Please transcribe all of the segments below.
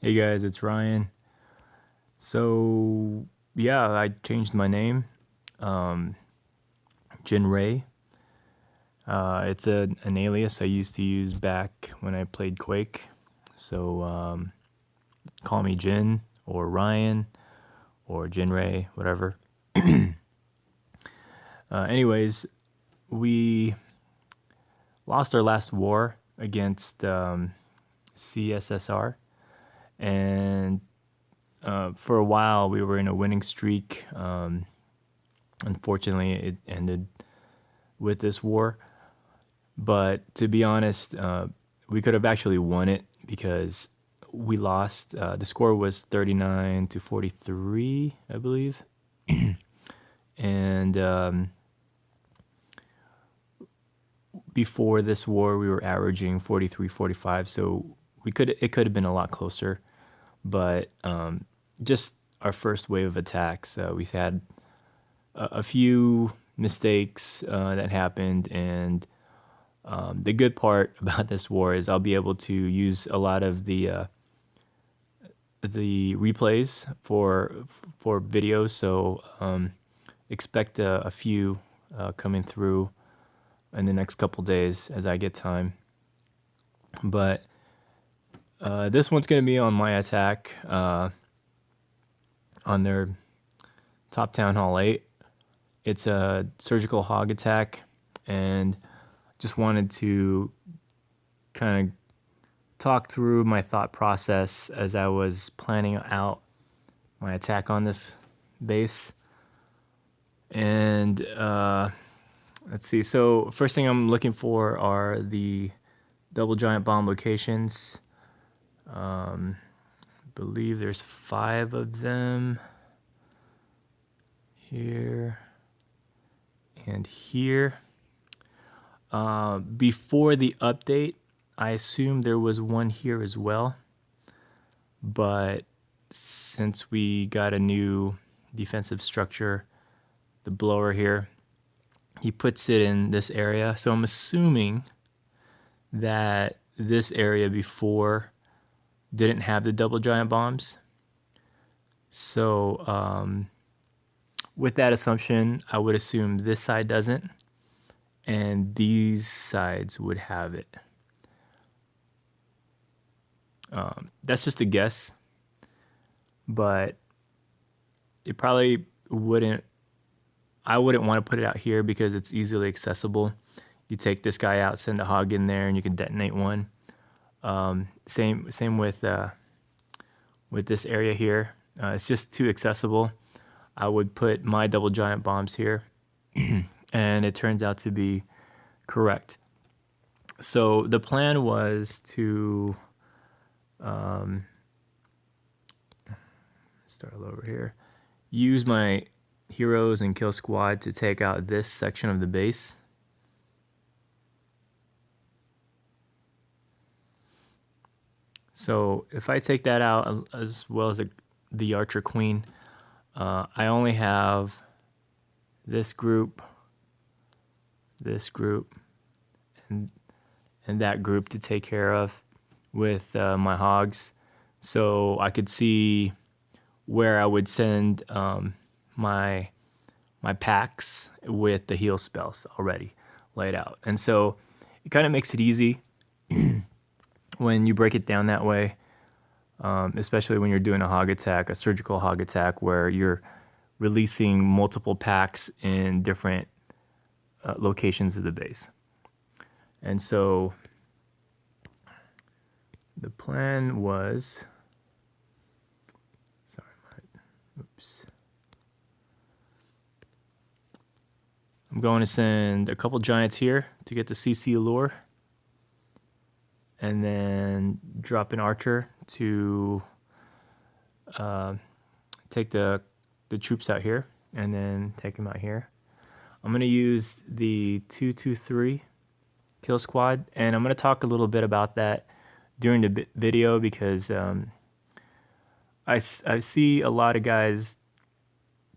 Hey guys, it's Ryan. So yeah, I changed my name, um, JinRai. It's an alias I used to use back when I played Quake. So call me Jin or Ryan or JinRai, whatever. Anyways, we lost our last war against CSSR, and for a while we were in a winning streak. Unfortunately, it ended with this war. But to be honest, we could have actually won it because we lost. The score was 39 to 43, I believe. And before this war, we were averaging 43, 45. So it could have been a lot closer. But just our first wave of attacks, we've had a few mistakes that happened, and the good part about this war is I'll be able to use a lot of the replays for videos. So expect a few coming through in the next couple days as I get time. But this one's going to be on my attack on their top town hall 8. It's a surgical hog attack, and just wanted to kind of talk through my thought process as I was planning out my attack on this base. And let's see. So first thing I'm looking for are the double giant bomb locations. I believe there's 5 of them here and here. Before the update, I assumed there was one here as well, but since we got a new defensive structure, the blower here, he puts it in this area. So I'm assuming that this area before didn't have the double giant bombs. So with that assumption, I would assume this side doesn't, and these sides would have it. That's just a guess, but it probably wouldn't. I wouldn't want to put it out here because it's easily accessible. You take this guy out, send a hog in there, and you can detonate one. Same with this area here. It's just too accessible. I would put my double giant bombs here, and it turns out to be correct. So the plan was to start all over here. Use my heroes and kill squad to take out this section of the base. So if I take that out as well as the archer queen, I only have this group, and that group to take care of with my hogs. So I could see where I would send my packs with the heal spells already laid out. And so it kind of makes it easy when you break it down that way, especially when you're doing a hog attack, a surgical hog attack, where you're releasing multiple packs in different locations of the base. And so the plan was, I'm going to send a couple giants here to get the CC allure, and then drop an archer to take the troops out here, and then take them out here. I'm going to use the 223 kill squad, and I'm going to talk a little bit about that during the video because I see a lot of guys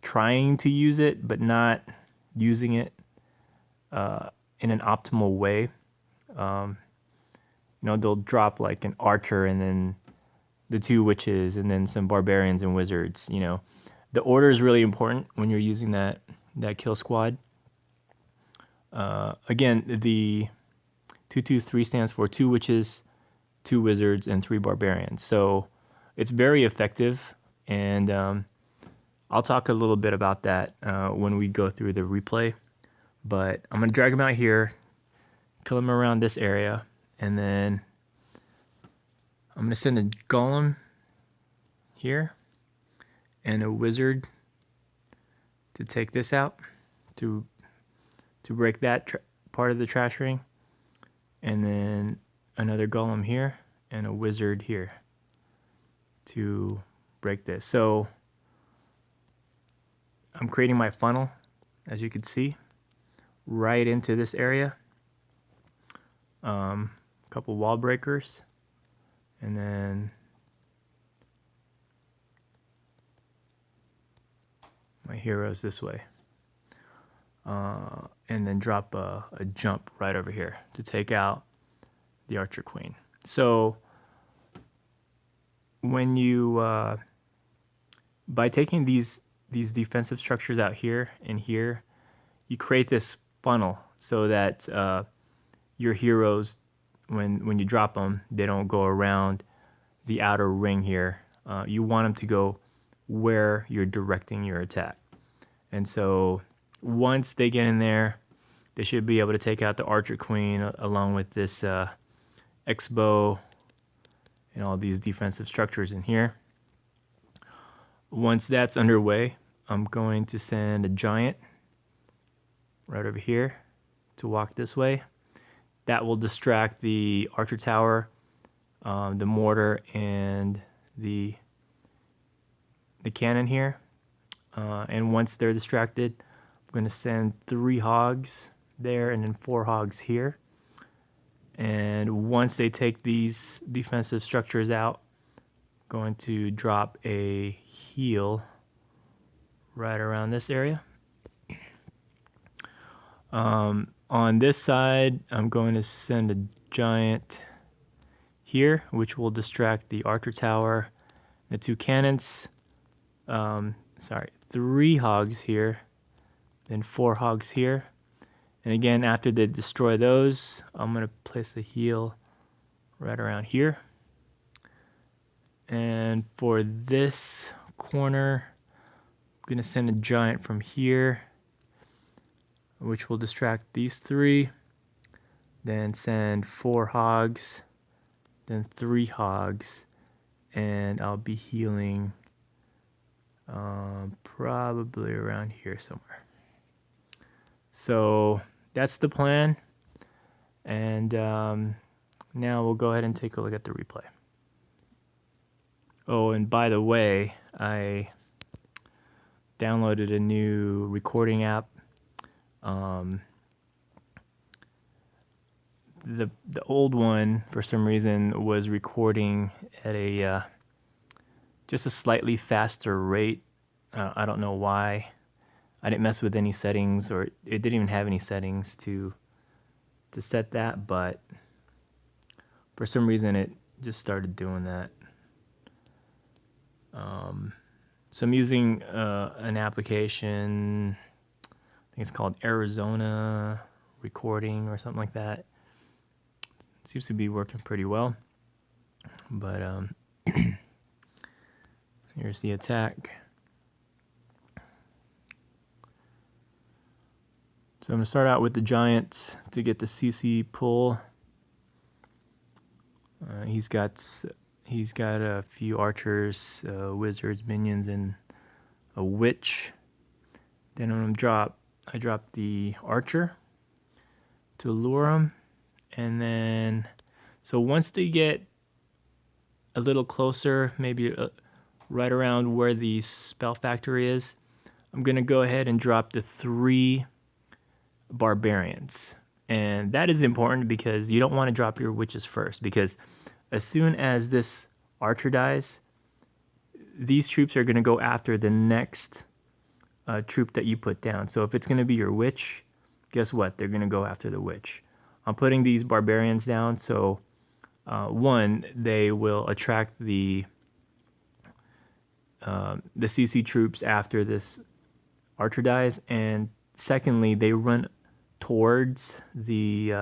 trying to use it but not using it in an optimal way. They'll drop like an archer and then the 2 witches, and then some barbarians and wizards. The order is really important when you're using that kill squad. Again, the 223 stands for 2 witches, 2 wizards, and 3 barbarians. So it's very effective, and I'll talk a little bit about that when we go through the replay. But I'm going to drag him out here, kill him around this area, and then I'm going to send a golem here and a wizard to take this out, to break that part of the trash ring, and then another golem here and a wizard here to break this. So I'm creating my funnel, as you can see, right into this area. A couple wall breakers, and then my heroes this way. And then drop a jump right over here to take out the Archer Queen. So when you, by taking these defensive structures out here and here, you create this funnel so that your heroes, when you drop them, they don't go around the outer ring here. You want them to go where you're directing your attack. And so once they get in there, they should be able to take out the Archer Queen along with this X-bow and all these defensive structures in here. Once that's underway, I'm going to send a giant right over here to walk this way. That will distract the Archer Tower, the mortar, and the cannon here. And once they're distracted, I'm going to send 3 hogs there and then 4 hogs here. And once they take these defensive structures out, I'm going to drop a heal right around this area. On this side, I'm going to send a giant here, which will distract the Archer Tower, the 2 cannons. 3 hogs here, then 4 hogs here. And again, after they destroy those, I'm going to place a heal right around here. And for this corner, I'm going to send a giant from here, which will distract these 3. Then send 4 hogs, then 3 hogs, and I'll be healing probably around here somewhere. So that's the plan, and now we'll go ahead and take a look at the replay. Oh, and by the way, I downloaded a new recording app. The old one, for some reason, was recording at a just a slightly faster rate. I don't know why. I didn't mess with any settings, or it didn't even have any settings to set that, but for some reason it just started doing that. So I'm using an application, I think it's called Arizona Recording or something like that. It seems to be working pretty well, but here's the attack. So I'm going to start out with the giants to get the CC pull. He's got a few archers, wizards, minions, and a witch. Then I'm gonna I drop the archer to lure him, and then so once they get a little closer, maybe right around where the spell factory is, I'm gonna go ahead and drop the 3 barbarians. And that is important because you don't want to drop your witches first, because as soon as this archer dies, these troops are going to go after the next troop that you put down. So if it's going to be your witch, guess what? They're going to go after the witch. I'm putting these barbarians down so one, they will attract the the CC troops after this archer dies, and secondly, they run towards the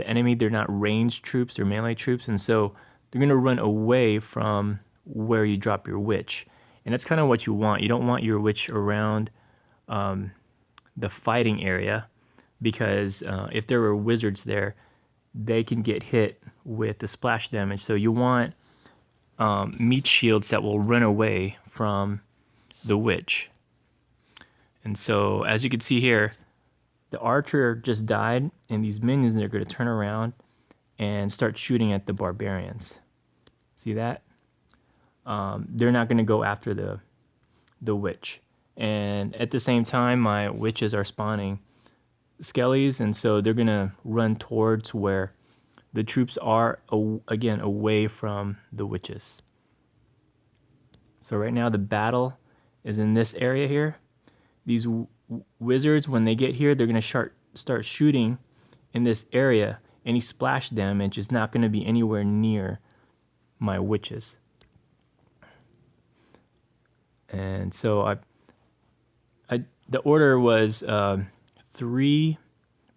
enemy. They're not ranged troops; they're melee troops, and so they're going to run away from where you drop your witch, and that's kind of what you want. You don't want your witch around the fighting area, because if there were wizards there, they can get hit with the splash damage. So you want meat shields that will run away from the witch. And so, as you can see here, the archer just died, and these minions are going to turn around and start shooting at the barbarians. See that? They're not going to go after the witch. And at the same time, my witches are spawning skellies, and so they're going to run towards where the troops are, again, away from the witches. So right now the battle is in this area here. These wizards, when they get here, they're going to start shooting in this area. Any splash damage is not going to be anywhere near my witches. And so the order was 3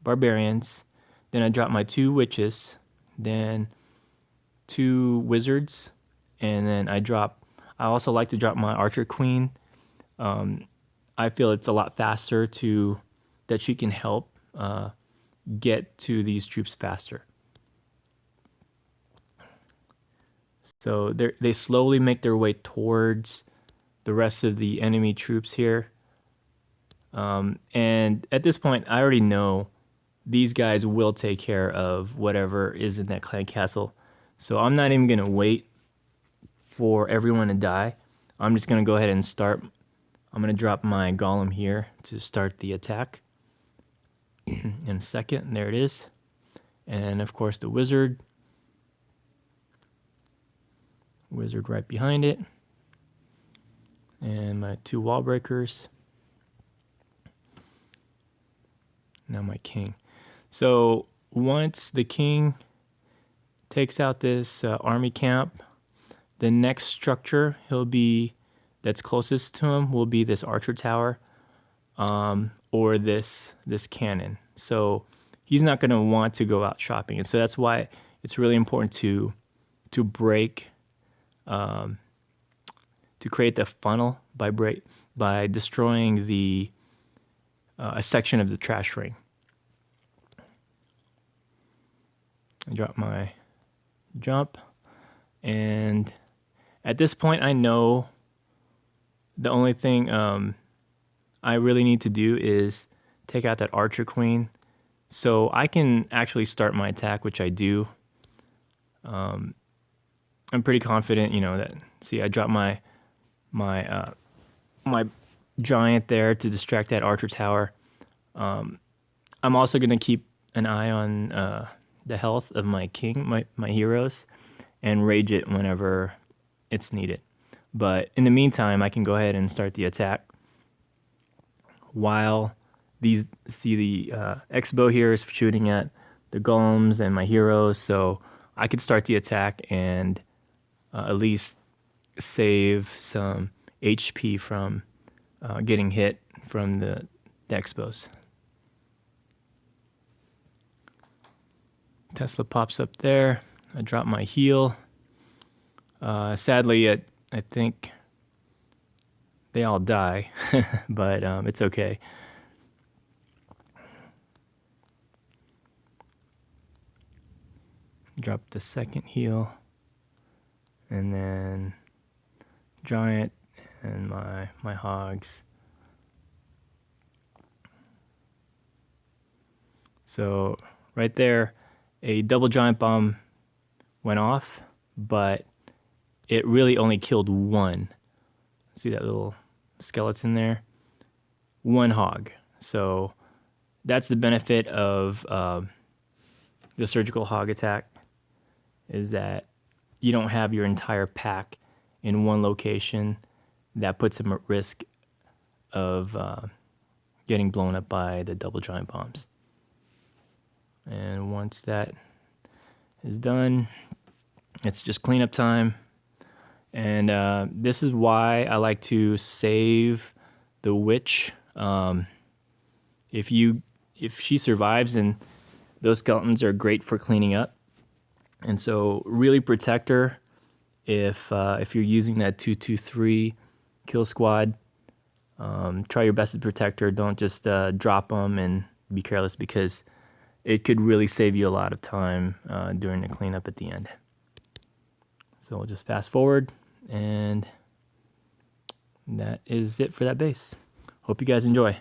barbarians, then I dropped my 2 witches, then 2 wizards, and then I also like to drop my archer queen. I feel it's a lot faster that she can help get to these troops faster. So they slowly make their way towards the rest of the enemy troops here. And at this point, I already know these guys will take care of whatever is in that clan castle. So I'm not even going to wait for everyone to die. I'm just going to go ahead and start. I'm going to drop my golem here to start the attack in a second. There it is. And of course the wizard. Wizard right behind it. And my 2 wall breakers. Now my king. So once the king takes out this army camp, the next structure that's closest to him will be this archer tower, or this cannon. So he's not going to want to go out shopping, and so that's why it's really important to break, to create the funnel by destroying a section of the trash ring. I drop my jump, and at this point I know the only thing I really need to do is take out that archer queen, so I can actually start my attack, which I do. I'm pretty confident, that. See, I dropped my giant there to distract that archer tower. I'm also going to keep an eye on the health of my king, my heroes, and rage it whenever it's needed. But in the meantime, I can go ahead and start the attack. While the X-bow here is shooting at the golems and my heroes, so I could start the attack and at least save some HP from getting hit from the X-bows. Tesla pops up there. I drop my heal. Sadly, I think they all die, but it's okay. Drop the second heal, and then giant and my hogs. So right there, a double giant bomb went off, but it really only killed 1. See that little skeleton there? 1 hog. So that's the benefit of the surgical hog attack, is that you don't have your entire pack in one location. That puts them at risk of getting blown up by the double giant bombs. And once that is done, it's just cleanup time. And this is why I like to save the witch. If she survives, then those skeletons are great for cleaning up. And so really protect her if you're using that 2-2-3 kill squad. Try your best to protect her. Don't just drop them and be careless, because it could really save you a lot of time during the cleanup at the end. So we'll just fast forward, and that is it for that base. Hope you guys enjoy.